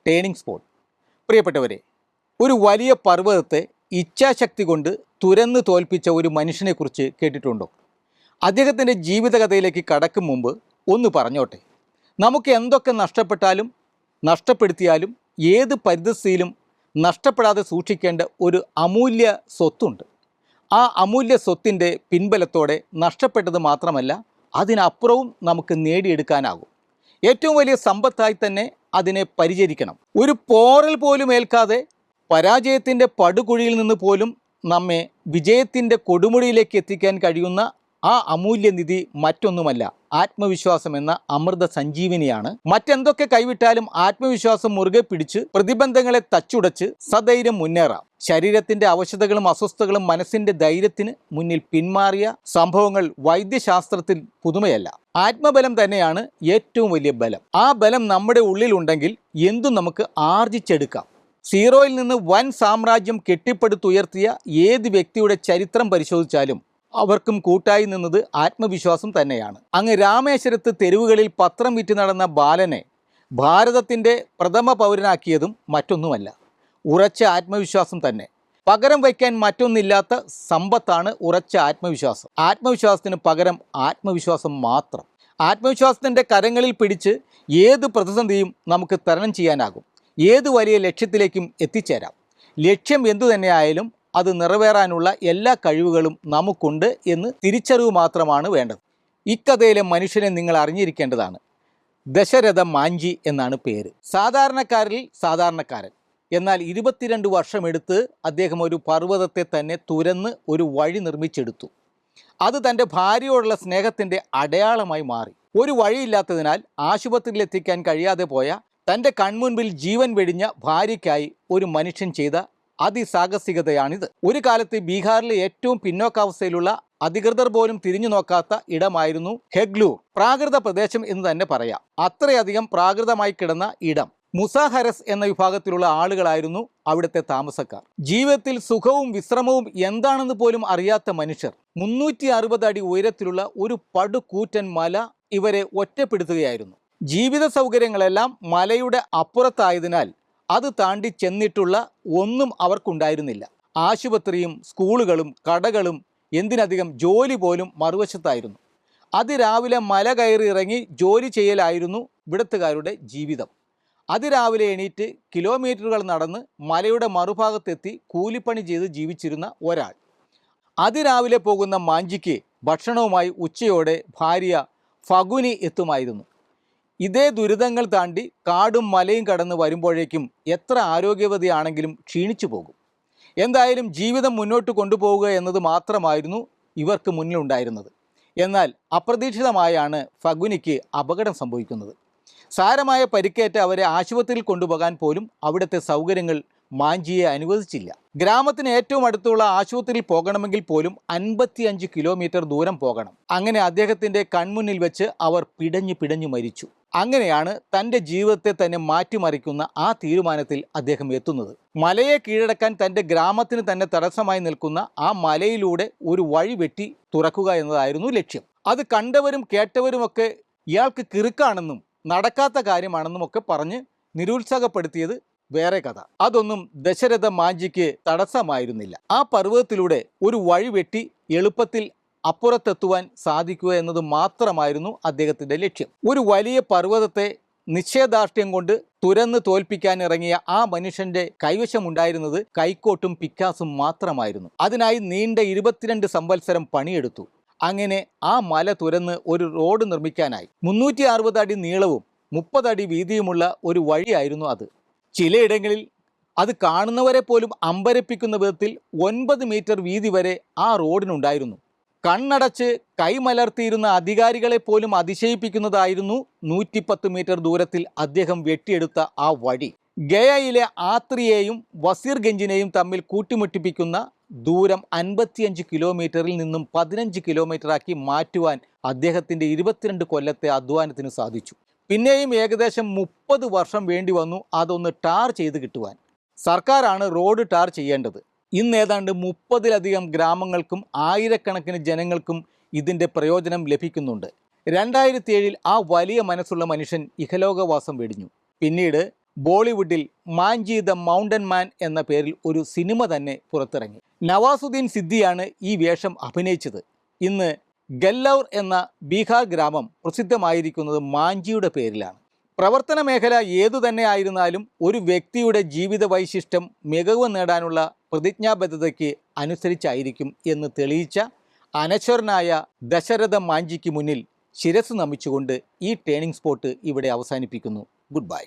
Turning spot. പ്രിയപ്പെട്ടവരെ, ഒരു വലിയ പർവ്വതത്തെ ഇച്ഛാശക്തി കൊണ്ട് തുരന്ന് തോൽപ്പിച്ച ഒരു മനുഷ്യനെക്കുറിച്ച് കേട്ടിട്ടുണ്ടോ? അദ്ദേഹത്തിൻ്റെ ജീവിതകഥയിലേക്ക് കടക്കും മുമ്പ് ഒന്ന് പറഞ്ഞോട്ടെ. നമുക്ക് എന്തൊക്കെ നഷ്ടപ്പെട്ടാലും നഷ്ടപ്പെടുത്തിയാലും ഏത് പരിതസ്ഥിതിയിലും നഷ്ടപ്പെടാതെ സൂക്ഷിക്കേണ്ട ഒരു അമൂല്യ സ്വത്തുണ്ട്. ആ അമൂല്യ സ്വത്തിൻ്റെ പിൻബലത്തോടെ നഷ്ടപ്പെട്ടത് മാത്രമല്ല, അതിനപ്പുറവും നമുക്ക് നേടിയെടുക്കാനാകും. ഏറ്റവും വലിയ സമ്പത്തായി തന്നെ അതിനെ പരിചരിക്കണം. ഒരു പോറൽ പോലും ഏൽക്കാതെ പരാജയത്തിൻ്റെ പടുകുഴിയിൽ നിന്ന് പോലും നമ്മെ വിജയത്തിൻ്റെ കൊടുമുടിയിലേക്ക് എത്തിക്കാൻ കഴിയുന്ന ആ അമൂല്യനിധി മറ്റൊന്നുമല്ല, ആത്മവിശ്വാസം എന്ന അമൃത സഞ്ജീവനിയാണ്. മറ്റെന്തൊക്കെ കൈവിട്ടാലും ആത്മവിശ്വാസം മുറുകെ പിടിച്ച് പ്രതിബന്ധങ്ങളെ തച്ചുടച്ച് സധൈര്യം മുന്നേറാം. ശരീരത്തിൻ്റെ അവശതകളും അസ്വസ്ഥതകളും മനസ്സിൻ്റെ ധൈര്യത്തിന് മുന്നിൽ പിന്മാറിയ സംഭവങ്ങൾ വൈദ്യശാസ്ത്രത്തിൽ പുതുമയല്ല. ആത്മബലം തന്നെയാണ് ഏറ്റവും വലിയ ബലം. ആ ബലം നമ്മുടെ ഉള്ളിലുണ്ടെങ്കിൽ എന്തും നമുക്ക് ആർജിച്ചെടുക്കാം. സീറോയിൽ നിന്ന് വൻ സാമ്രാജ്യം കെട്ടിപ്പടുത്തുയർത്തിയ ഏത് വ്യക്തിയുടെ ചരിത്രം പരിശോധിച്ചാലും അവർക്കും കൂട്ടായി നിന്നത് ആത്മവിശ്വാസം തന്നെയാണ്. അങ്ങ് രാമേശ്വരത്ത് തെരുവുകളിൽ പത്രം വിറ്റ് നടന്ന ബാലനെ ഭാരതത്തിൻ്റെ പ്രഥമ പൗരനാക്കിയതും മറ്റൊന്നുമല്ല, ഉറച്ച ആത്മവിശ്വാസം തന്നെ. പകരം വയ്ക്കാൻ മറ്റൊന്നില്ലാത്ത സമ്പത്താണ് ഉറച്ച ആത്മവിശ്വാസം. ആത്മവിശ്വാസത്തിന് പകരം ആത്മവിശ്വാസം മാത്രം. ആത്മവിശ്വാസത്തിൻ്റെ കരങ്ങളിൽ പിടിച്ച് ഏത് പ്രതിസന്ധിയും നമുക്ക് തരണം ചെയ്യാനാകും. ഏത് വലിയ ലക്ഷ്യത്തിലേക്കും എത്തിച്ചേരാം. ലക്ഷ്യം എന്തു തന്നെയായാലും അത് നിറവേറാനുള്ള എല്ലാ കഴിവുകളും നമുക്കുണ്ട് എന്ന് തിരിച്ചറിവ് മാത്രമാണ് വേണ്ടത്. ഇക്കഥയിലെ മനുഷ്യനെ നിങ്ങൾ അറിഞ്ഞിരിക്കേണ്ടതാണ്. ദശരഥ മാഞ്ചി എന്നാണ് പേര്. സാധാരണക്കാരിൽ സാധാരണക്കാരൻ. എന്നാൽ 22 വർഷമെടുത്ത് അദ്ദേഹം ഒരു പർവ്വതത്തെ തന്നെ തുരന്ന് ഒരു വഴി നിർമ്മിച്ചെടുത്തു. അത് തൻ്റെ ഭാര്യയോടുള്ള സ്നേഹത്തിൻ്റെ അടയാളമായി മാറി. ഒരു വഴിയില്ലാത്തതിനാൽ ആശുപത്രിയിലെത്തിക്കാൻ കഴിയാതെ പോയ തൻ്റെ കൺമുൻപിൽ ജീവൻ വെടിഞ്ഞ ഭാര്യയ്ക്കായി ഒരു മനുഷ്യൻ ചെയ്ത അതിസാഹസികതയാണിത്. ഒരു കാലത്ത് ബീഹാറിലെ ഏറ്റവും പിന്നോക്കാവസ്ഥയിലുള്ള അധികൃതർ പോലും തിരിഞ്ഞു നോക്കാത്ത ഇടമായിരുന്നു ഹെഗ്ലൂർ. പ്രാകൃത പ്രദേശം എന്ന് തന്നെ പറയാം. അത്രയധികം പ്രാകൃതമായി കിടന്ന ഇടം. മുസാഹരസ് എന്ന വിഭാഗത്തിലുള്ള ആളുകളായിരുന്നു അവിടുത്തെ താമസക്കാർ. ജീവിതത്തിൽ സുഖവും വിശ്രമവും എന്താണെന്ന് പോലും അറിയാത്ത മനുഷ്യർ. 360 അടി ഉയരത്തിലുള്ള ഒരു പടുകൂറ്റൻ മല ഇവരെ ഒറ്റപ്പെടുത്തുകയായിരുന്നു. ജീവിത സൗകര്യങ്ങളെല്ലാം മലയുടെ അപ്പുറത്തായതിനാൽ അത് താണ്ടി ചെന്നിട്ടുള്ള ഒന്നും അവർക്കുണ്ടായിരുന്നില്ല. ആശുപത്രിയും സ്കൂളുകളും കടകളും എന്തിനധികം ജോലി പോലും മറുവശത്തായിരുന്നു. അതിരാവിലെ മല കയറി ഇറങ്ങി ജോലി ചെയ്യലായിരുന്നു ഇവിടത്തുകാരുടെ ജീവിതം. അതിരാവിലെ എണീറ്റ് കിലോമീറ്ററുകൾ നടന്ന് മലയുടെ മറുഭാഗത്തെത്തി കൂലിപ്പണി ചെയ്ത് ജീവിച്ചിരുന്ന ഒരാൾ. അതിരാവിലെ പോകുന്ന മാഞ്ചിക്ക് ഭക്ഷണവുമായി ഉച്ചയോടെ ഭാര്യ ഫഗുനി എത്തുമായിരുന്നു. ഇതേ ദുരിതങ്ങൾ താണ്ടി കാടും മലയും കടന്ന് വരുമ്പോഴേക്കും എത്ര ആരോഗ്യവതിയാണെങ്കിലും ക്ഷീണിച്ചു പോകും. എന്തായാലും ജീവിതം മുന്നോട്ട് കൊണ്ടുപോവുക എന്നത് മാത്രമായിരുന്നു ഇവർക്ക് മുന്നിലുണ്ടായിരുന്നത്. എന്നാൽ അപ്രതീക്ഷിതമായാണ് ഫഗുനിക്ക് അപകടം സംഭവിക്കുന്നത്. സാരമായ പരിക്കേറ്റ് അവരെ ആശുപത്രിയിൽ കൊണ്ടുപോകാൻ പോലും അവിടുത്തെ സൗകര്യങ്ങൾ മാഞ്ചിയെ അനുവദിച്ചില്ല. ഗ്രാമത്തിന് ഏറ്റവും അടുത്തുള്ള ആശുപത്രിയിൽ പോകണമെങ്കിൽ പോലും 55 കിലോമീറ്റർ ദൂരം പോകണം. അങ്ങനെ അദ്ദേഹത്തിൻ്റെ കൺമുന്നിൽ വെച്ച് അവർ പിടഞ്ഞു മരിച്ചു. അങ്ങനെയാണ് തൻ്റെ ജീവിതത്തെ തന്നെ മാറ്റിമറിക്കുന്ന ആ തീരുമാനത്തിൽ അദ്ദേഹം എത്തുന്നത്. മലയെ കീഴടക്കാൻ തൻ്റെ ഗ്രാമത്തിന് തന്നെ തടസ്സമായി നിൽക്കുന്ന ആ മലയിലൂടെ ഒരു വഴി വെട്ടി തുറക്കുക എന്നതായിരുന്നു ലക്ഷ്യം. അത് കണ്ടവരും കേട്ടവരുമൊക്കെ ഇയാൾക്ക് കിറുക്കാണെന്നും നടക്കാത്ത കാര്യമാണെന്നും ഒക്കെ പറഞ്ഞ് നിരുത്സാഹപ്പെടുത്തിയത് വേറെ കഥ. അതൊന്നും ദശരഥ മാഞ്ചിക്ക് തടസ്സമായിരുന്നില്ല. ആ പർവ്വതത്തിലൂടെ ഒരു വഴി വെട്ടി എളുപ്പത്തിൽ അപ്പുറത്തെത്തുവാൻ സാധിക്കുക എന്നത് മാത്രമായിരുന്നു അദ്ദേഹത്തിൻ്റെ ലക്ഷ്യം. ഒരു വലിയ പർവ്വതത്തെ നിശ്ചയദാർഢ്യം കൊണ്ട് തുരന്ന് തോൽപ്പിക്കാൻ ഇറങ്ങിയ ആ മനുഷ്യൻ്റെ കൈവശമുണ്ടായിരുന്നത് കൈക്കോട്ടും പിക്കാസും മാത്രമായിരുന്നു. അതിനായി നീണ്ട 22 സംവത്സരം പണിയെടുത്തു. അങ്ങനെ ആ മല തുരന്ന് ഒരു റോഡ് നിർമ്മിക്കാനായി. 360 അടി നീളവും 30 അടി വീതിയുമുള്ള ഒരു വഴിയായിരുന്നു അത്. ചിലയിടങ്ങളിൽ അത് കാണുന്നവരെ പോലും അമ്പരപ്പിക്കുന്ന വിധത്തിൽ 9 മീറ്റർ വീതി വരെ ആ റോഡിനുണ്ടായിരുന്നു. കണ്ണടച്ച് കൈമലർത്തിയിരുന്ന അധികാരികളെ പോലും അതിശയിപ്പിക്കുന്നതായിരുന്നു 110 മീറ്റർ ദൂരത്തിൽ അദ്ദേഹം വെട്ടിയെടുത്ത ആ വഴി. ഗയയിലെ ആത്രിയെയും വസീർഗഞ്ചിനെയും തമ്മിൽ കൂട്ടിമുട്ടിപ്പിക്കുന്ന ദൂരം 55 കിലോമീറ്ററിൽ നിന്നും 15 കിലോമീറ്ററാക്കി മാറ്റുവാൻ അദ്ദേഹത്തിൻ്റെ 22 കൊല്ലത്തെ അധ്വാനത്തിന് സാധിച്ചു. പിന്നെയും ഏകദേശം 30 വർഷം വേണ്ടി വന്നു അതൊന്ന് ടാർ ചെയ്ത് കിട്ടുവാൻ. സർക്കാരാണ് റോഡ് ടാർ ചെയ്യേണ്ടത്. ഇന്ന് ഏതാണ്ട് 30-ലധികം ഗ്രാമങ്ങൾക്കും ആയിരക്കണക്കിന് ജനങ്ങൾക്കും ഇതിൻ്റെ പ്രയോജനം ലഭിക്കുന്നുണ്ട്. 2007 ആ വലിയ മനസ്സുള്ള മനുഷ്യൻ ഇഹലോകവാസം വെടിഞ്ഞു. പിന്നീട് ബോളിവുഡിൽ മാഞ്ചി ദ മൗണ്ടൻ മാൻ എന്ന പേരിൽ ഒരു സിനിമ തന്നെ പുറത്തിറങ്ങി. നവാസുദ്ദീൻ സിദ്ദിയാണ് ഈ വേഷം അഭിനയിച്ചത്. ഇന്ന് ഗല്ലൗർ എന്ന ബീഹാർ ഗ്രാമം പ്രസിദ്ധമായിരിക്കുന്നത് മാഞ്ചിയുടെ പേരിലാണ്. പ്രവർത്തന മേഖല ഏതു തന്നെ ആയിരുന്നാലും ഒരു വ്യക്തിയുടെ ജീവിത വൈശിഷ്ട്യം മികവ് നേടാനുള്ള പ്രതിജ്ഞാബദ്ധതയ്ക്ക് അനുസരിച്ചായിരിക്കും എന്ന് തെളിയിച്ച അനശ്വരനായ ദശരഥ മാഞ്ചിക്ക് മുന്നിൽ ശിരസ് നമിച്ചുകൊണ്ട് ഈ ടേണിംഗ് സ്പോട്ട് ഇവിടെ അവസാനിപ്പിക്കുന്നു. Good bye.